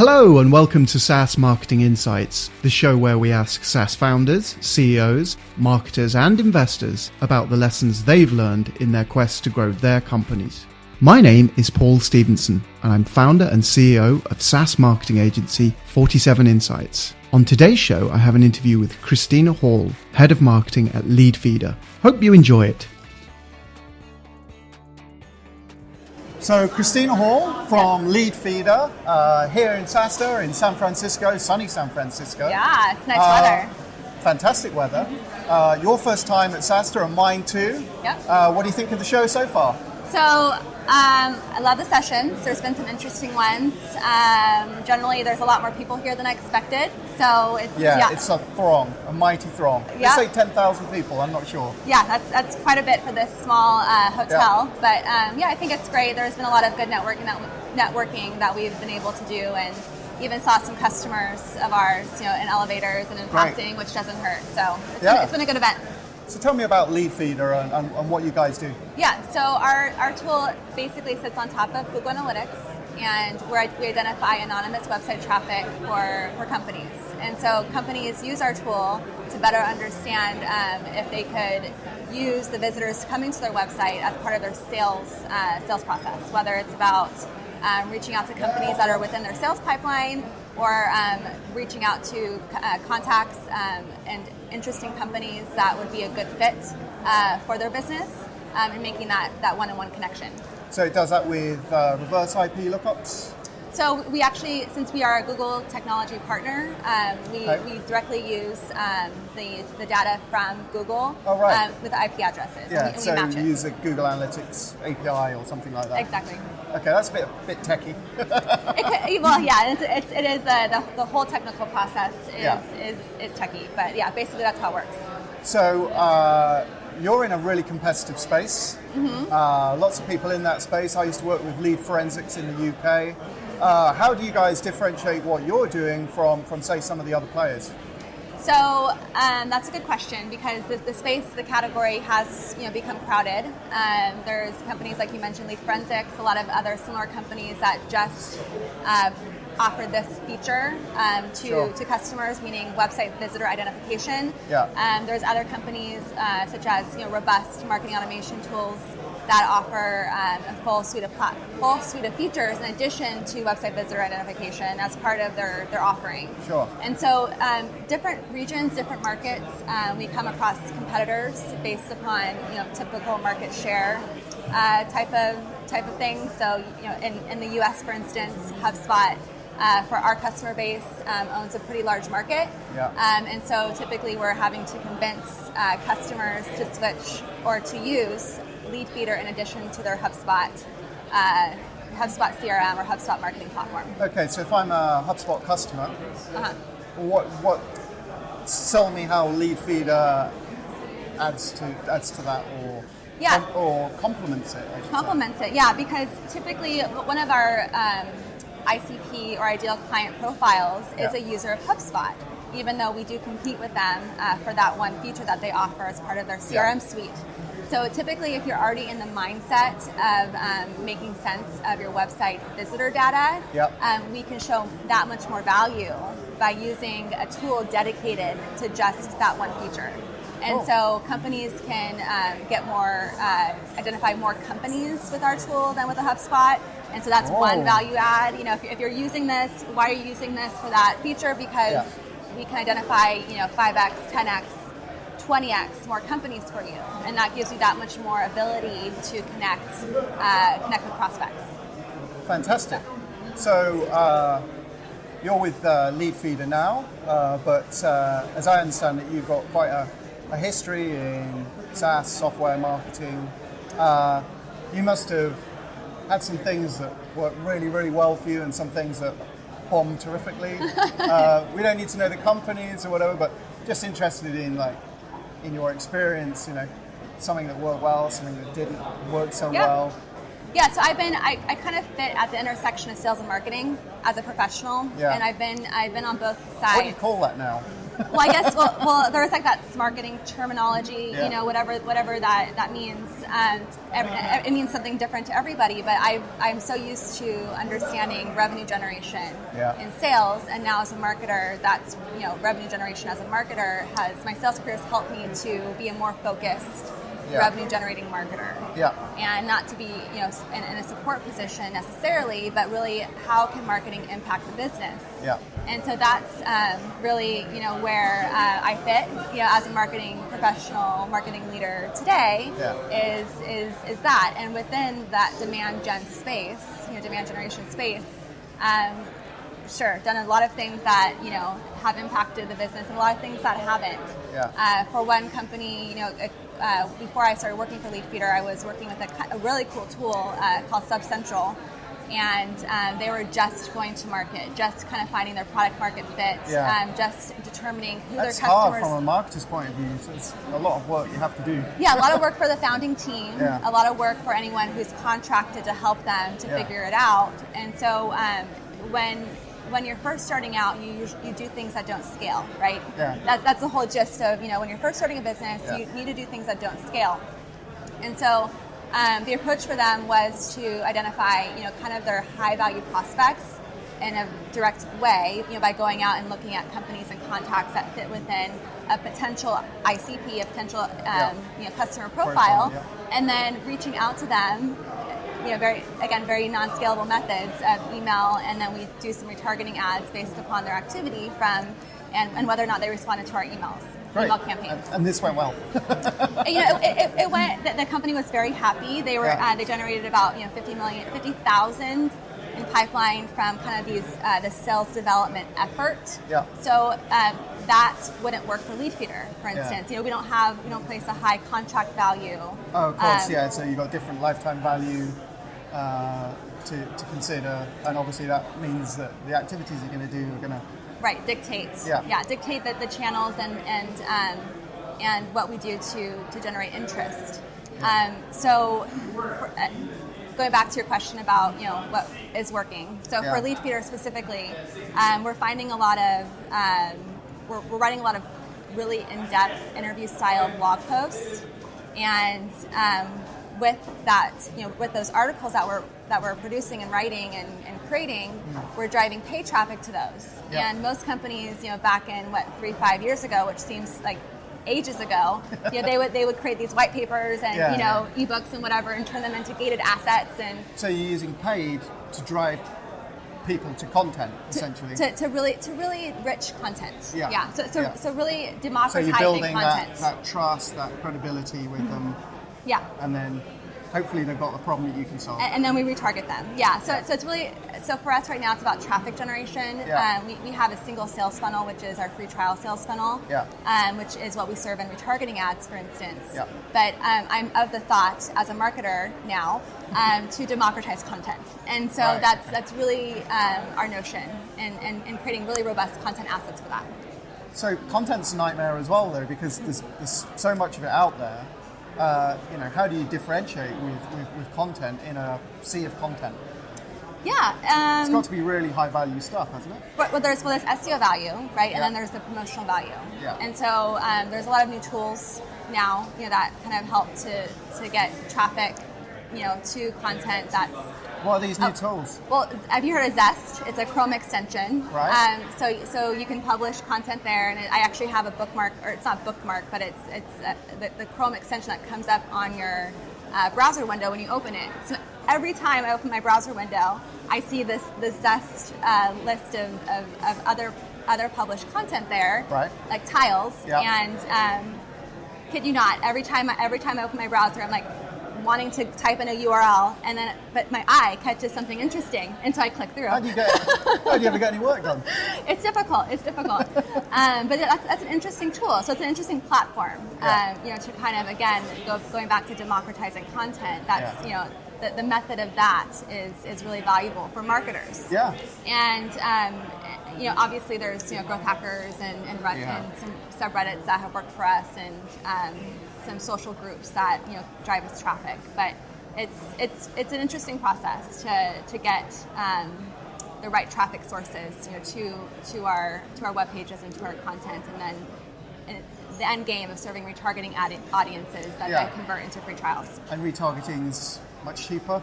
Hello and welcome to SaaS Marketing Insights, the show where we ask SaaS founders, CEOs, marketers and investors about the lessons they've learned in their quest to grow their companies. My name is Paul Stevenson and I'm founder and CEO of SaaS marketing agency 47 Insights. On today's show, I have an interview with Christina Hall, Head of Marketing at Leadfeeder. Hope you enjoy it. So Christina Hall from Leadfeeder, here in SaaSter in San Francisco, sunny San Francisco. Yeah, it's nice weather. Fantastic weather. Your first time at SaaSter and mine too. Yep. What do you think of the show so far? So I love the sessions. There's been some interesting ones. Generally, there's a lot more people here than I expected. So it's a throng, a mighty throng. Yeah. Let's say 10,000 people, I'm not sure. Yeah, that's quite a bit for this small hotel. Yeah. But I think it's great. There's been a lot of good networking that we've been able to do, and even saw some customers of ours, in elevators and in passing, which doesn't hurt. So it's been a good event. So tell me about Leadfeeder and what you guys do. Yeah, so our tool basically sits on top of Google Analytics, and we identify anonymous website traffic for companies. And so companies use our tool to better understand if they could use the visitors coming to their website as part of their sales process, whether it's about reaching out to companies that are within their sales pipeline, or reaching out to contacts and interesting companies that would be a good fit for their business, and making that one-on-one connection. So it does that with reverse IP lookups? So we actually, since we are a Google technology partner, we directly use the data from Google with the IP addresses. Yeah, and we so match you it. use a Google Analytics API or something like that? Exactly. Okay, that's a bit techie. It is the whole technical process is techie, but basically that's how it works. So you're in a really competitive space. Mm-hmm. Lots of people in that space. I used to work with Lead Forensics in the UK. How do you guys differentiate what you're doing from say, some of the other players? So that's a good question, because the space, the category has become crowded. There's companies like you mentioned, Lead Forensics, a lot of other similar companies that just offer this feature to customers, meaning website visitor identification. Yeah. There's other companies such as robust marketing automation tools that offer a full suite of features in addition to website visitor identification as part of their offering. Sure. And so different regions, different markets, we come across competitors based upon typical market share type of things. So in the US, for instance, HubSpot for our customer base owns a pretty large market. Yeah. And so typically we're having to convince customers to switch or to use Leadfeeder in addition to their HubSpot CRM or HubSpot marketing platform. Okay, so if I'm a HubSpot customer, what tell me how Leadfeeder adds to that, or complements it? Complements it, yeah, because typically one of our ICP or ideal client profiles is a user of HubSpot, even though we do compete with them for that one feature that they offer as part of their CRM suite. So typically, if you're already in the mindset of making sense of your website visitor data, we can show that much more value by using a tool dedicated to just that one feature. And so companies can identify more companies with our tool than with a HubSpot. And so that's one value add. If you're using this, why are you using this for that feature? Because we can identify 5x, 10x, 20x more companies for you, and that gives you that much more ability to connect with prospects. Fantastic. So you're with Leadfeeder now, but as I understand it, you've got quite a history in SaaS software marketing. You must have had some things that worked really, really well for you, and some things that bombed terrifically. We don't need to know the companies or whatever, but just interested in in your experience, something that worked well, something that didn't work so well. Yeah, so I kind of fit at the intersection of sales and marketing as a professional, and I've been on both sides. What do you call that now? Well, I guess, well, there's like that marketing terminology, you know, whatever that means. It means something different to everybody, but I'm so used to understanding revenue generation in sales, and now as a marketer, that's, you know, revenue generation as a marketer my sales career has helped me to be a more focused revenue generating marketer. And not to be, you know, in a support position necessarily, but really how can marketing impact the business? And so that's really, you know, where I fit, you know, as a marketing professional, marketing leader today is that. And within that demand gen space, you know, demand generation space, sure, done a lot of things that, you know, have impacted the business and a lot of things that haven't. For one company, you know, before I started working for Leadfeeder, I was working with a really cool tool called SubCentral, and they were just going to market, just kind of finding their product market fit, just determining who That's their customers. hard from a marketer's point of view. So it's a lot of work you have to do. Yeah, a lot of work for the founding team, a lot of work for anyone who's contracted to help them to figure it out. And so when you're first starting out, you do things that don't scale, right? That's the whole gist of, you know, when you're first starting a business, you need to do things that don't scale. And so the approach for them was to identify, you know, kind of their high value prospects in a direct way, you know, by going out and looking at companies and contacts that fit within a potential ICP, a potential you know, customer profile, and then reaching out to them. You know, very non-scalable methods of email, and then we do some retargeting ads based upon their activity and whether or not they responded to our emails, email campaigns. And this went well. You know, it went. The company was very happy. They were they generated about, you know, 50,000 in pipeline from kind of the sales development effort. So that wouldn't work for Leadfeeder, for instance. You know, we don't place a high contract value. Oh, of course, So you've got different lifetime value to consider, and obviously that means that the activities you're going to do are going to dictate dictate the channels and what we do to generate interest. So going back to your question about, you know, what is working. So for Leadfeeder specifically, we're finding a lot of we're writing a lot of really in-depth interview style blog posts, and with that, you know, with those articles that we're producing and writing and creating, we're driving paid traffic to those. And most companies, you know, back in 3-5 years ago, which seems like ages ago, you know, they would create these white papers and you know, ebooks and whatever, and turn them into gated assets. And so you're using paid to drive people to content, essentially, to really rich content. So really democratizing so you're building content. that trust, that credibility with them. And then hopefully they've got the problem that you can solve. And then we retarget them. So it's really, so for us right now, it's about traffic generation. We have a single sales funnel, which is our free trial sales funnel, which is what we serve in retargeting ads, for instance. But I'm of the thought as a marketer now to democratize content. And so that's really our notion in creating really robust content assets for that. So content's a nightmare as well, though, because there's so much of it out there. You know, how do you differentiate with content in a sea of content? It's got to be really high value stuff, hasn't it? Well, there's SEO value, right? And then there's the promotional value. And so there's a lot of new tools now, you know, that kind of help to get traffic, you know, to content that's. What are these new tools? Well, have you heard of Zest? It's a Chrome extension. Right. So you can publish content there, and I actually have a bookmark, or it's not bookmark, but it's the Chrome extension that comes up on your browser window when you open it. So every time I open my browser window, I see this Zest list of other published content there, like tiles. And kid you not, every time I open my browser, I'm like wanting to type in a URL, but my eye catches something interesting, and so I click through. How do you ever get any work done? It's difficult. But that's an interesting tool. So it's an interesting platform, you know, to kind of, again, going back to democratizing content. That's, you know, the method of that is really valuable for marketers. And you know, obviously there's, you know, growth hackers and some subreddits that have worked for us, and some social groups that, you know, drive us traffic. But it's an interesting process to get the right traffic sources, to our web pages and to our content, and then the end game of serving retargeting audiences that then convert into free trials. And retargeting is much cheaper.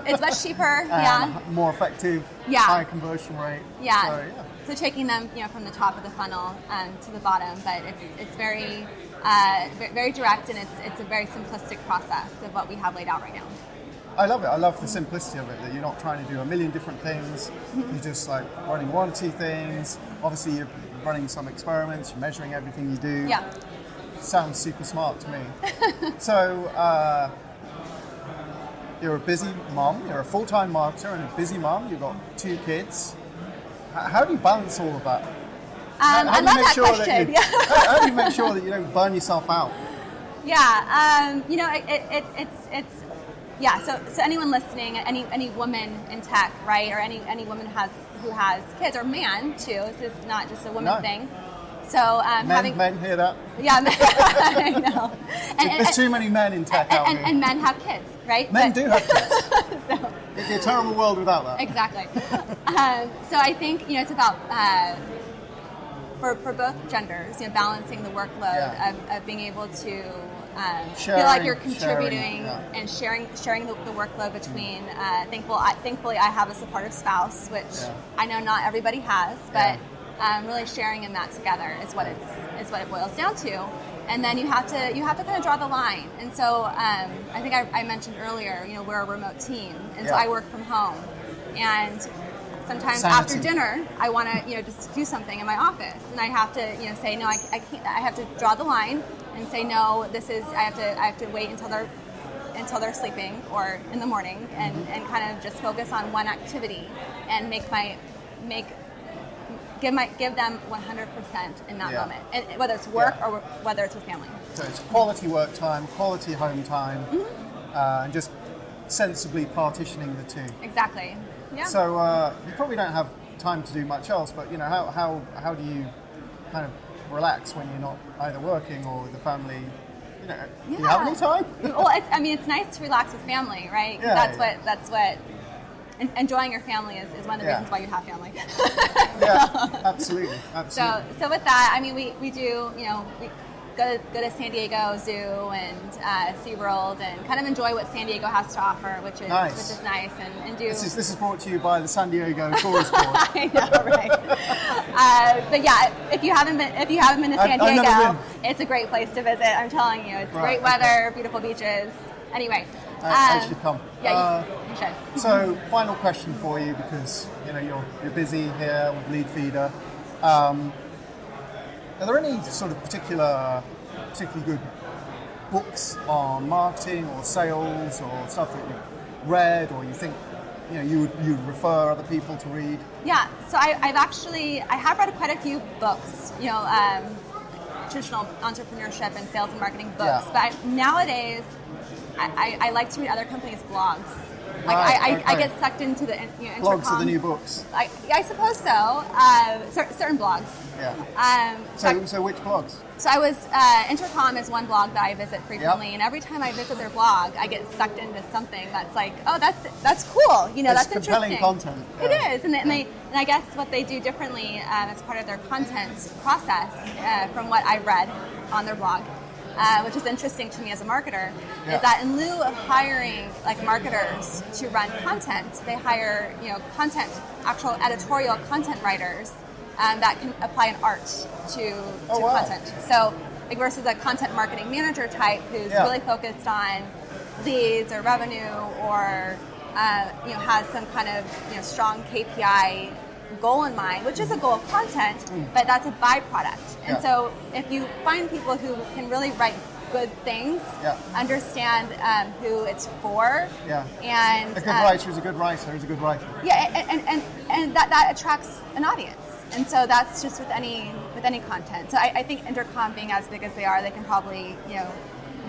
It's much cheaper, yeah. More effective, higher conversion rate. Yeah. So taking them, from the top of the funnel to the bottom, but it's very, very direct, and it's a very simplistic process of what we have laid out right now. I love it. I love the simplicity of it, that you're not trying to do a million different things. You're just like running one or two things. Obviously, you're running some experiments, you're measuring everything you do. Yeah. Sounds super smart to me. So, you're a busy mom, you're a full-time marketer and a busy mom, you've got 2 kids. How do you balance all of that? I love that question. How do you make sure that you don't burn yourself out? Yeah, So anyone listening, any woman in tech, right, or any woman who has kids, or man too. This is not just a woman thing. So men hear that? Yeah, I know. There's too many men in tech out here. And men have kids, right? Men do have kids. So, it'd be a terrible world without that. Exactly. So I think it's about for both genders, balancing the workload of being able to feel like you're contributing and sharing the workload between. Thankfully, I have a supportive spouse, which I know not everybody has, but really sharing in that together is what it boils down to. And then you have to kind of draw the line. And so I think I mentioned earlier, we're a remote team, and so I work from home, and sometimes after dinner, I want to, just do something in my office, and I have to, say no, I can't. I have to draw the line and say no. I have to wait until they're sleeping or in the morning, and kind of just focus on one activity and give them 100% in that moment, and whether it's work or whether it's with family. So it's quality work time, quality home time, and just sensibly partitioning the two. Exactly. Yeah. So you probably don't have time to do much else, but how do you kind of relax when you're not either working or with the family? Do you have any time? Well, it's nice to relax with family, right? That's what. Enjoying your family is one of the reasons why you have family. Absolutely. So with that, we do, we go to San Diego Zoo and SeaWorld and kind of enjoy what San Diego has to offer, which is nice, and do. This is brought to you by the San Diego Tourist Board. I know, right? But if you haven't been to San Diego, it's a great place to visit. I'm telling you, it's great weather, beautiful beaches. Anyway. I should come. Yeah, you should. So, final question for you, because you're busy here with Leadfeeder. Are there any sort of particularly good books on marketing or sales or stuff that you've read, or you think you would refer other people to read? Yeah. So I have read quite a few books. Traditional entrepreneurship and sales and marketing books, but nowadays. I like to read other companies' blogs. I get sucked into the blogs are the new books. I suppose so. Certain blogs. Yeah. So which blogs? So I was Intercom is one blog that I visit frequently, and every time I visit their blog, I get sucked into something that's like, oh, that's cool. That's compelling interesting. Content. It is, and I guess what they do differently as part of their content process, from what I read on their blog. Which is interesting to me as a marketer, is that in lieu of hiring marketers to run content, they hire actual editorial content writers that can apply an art to content. So versus a content marketing manager type who's really focused on leads or revenue or has some kind of strong KPI goal in mind, which is a goal of content, but that's a byproduct. And so if you find people who can really write good things, understand who it's for, and a good writer is a good writer is a good writer. And that attracts an audience. And so that's just with any content. So I think Intercom, being as big as they are, they can probably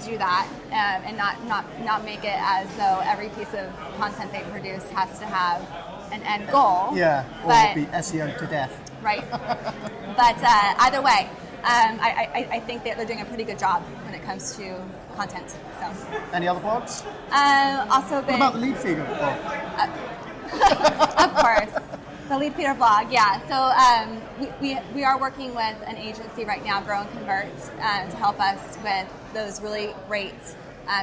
do that and not make it as though every piece of content they produce has to have an end goal. Yeah, or be SEO to death. Right. But either way, I think that they're doing a pretty good job when it comes to content. So. Any other blogs? Also been. What about the Leadfeeder blog? Of course. The Leadfeeder blog, yeah. So we are working with an agency right now, Grow and Convert, to help us with those really great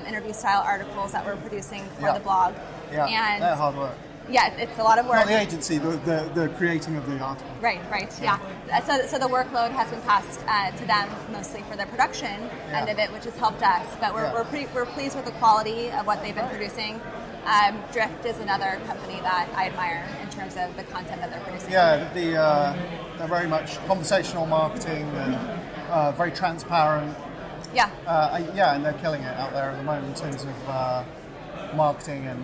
interview style articles that we're producing for the blog. Yeah, and they're hard work. Yeah, it's a lot of work. Not the agency, the creating of the article. Right, yeah. So the workload has been passed to them mostly for the production end of it, which has helped us. But we're pleased with the quality of what they've been producing. Drift is another company that I admire in terms of the content that they're producing. Yeah, they're very much conversational marketing and very transparent. Yeah. And they're killing it out there at the moment in terms of marketing and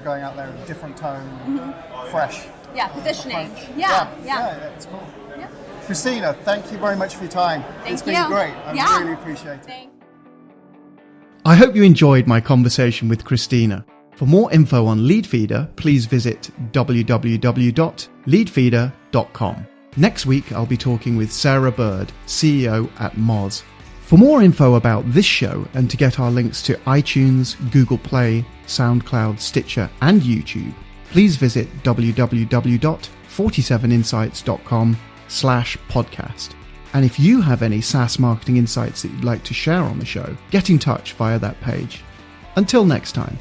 going out there with a different tone, fresh. Yeah, positioning. Approach. Yeah, it's cool. Yeah. Christina, thank you very much for your time. It's been great. I really appreciate it. Thanks. I hope you enjoyed my conversation with Christina. For more info on Leadfeeder, please visit www.leadfeeder.com. Next week, I'll be talking with Sarah Bird, CEO at Moz. For more info about this show and to get our links to iTunes, Google Play, SoundCloud, Stitcher, and YouTube, please visit www.47insights.com/podcast. And if you have any SaaS marketing insights that you'd like to share on the show, get in touch via that page. Until next time.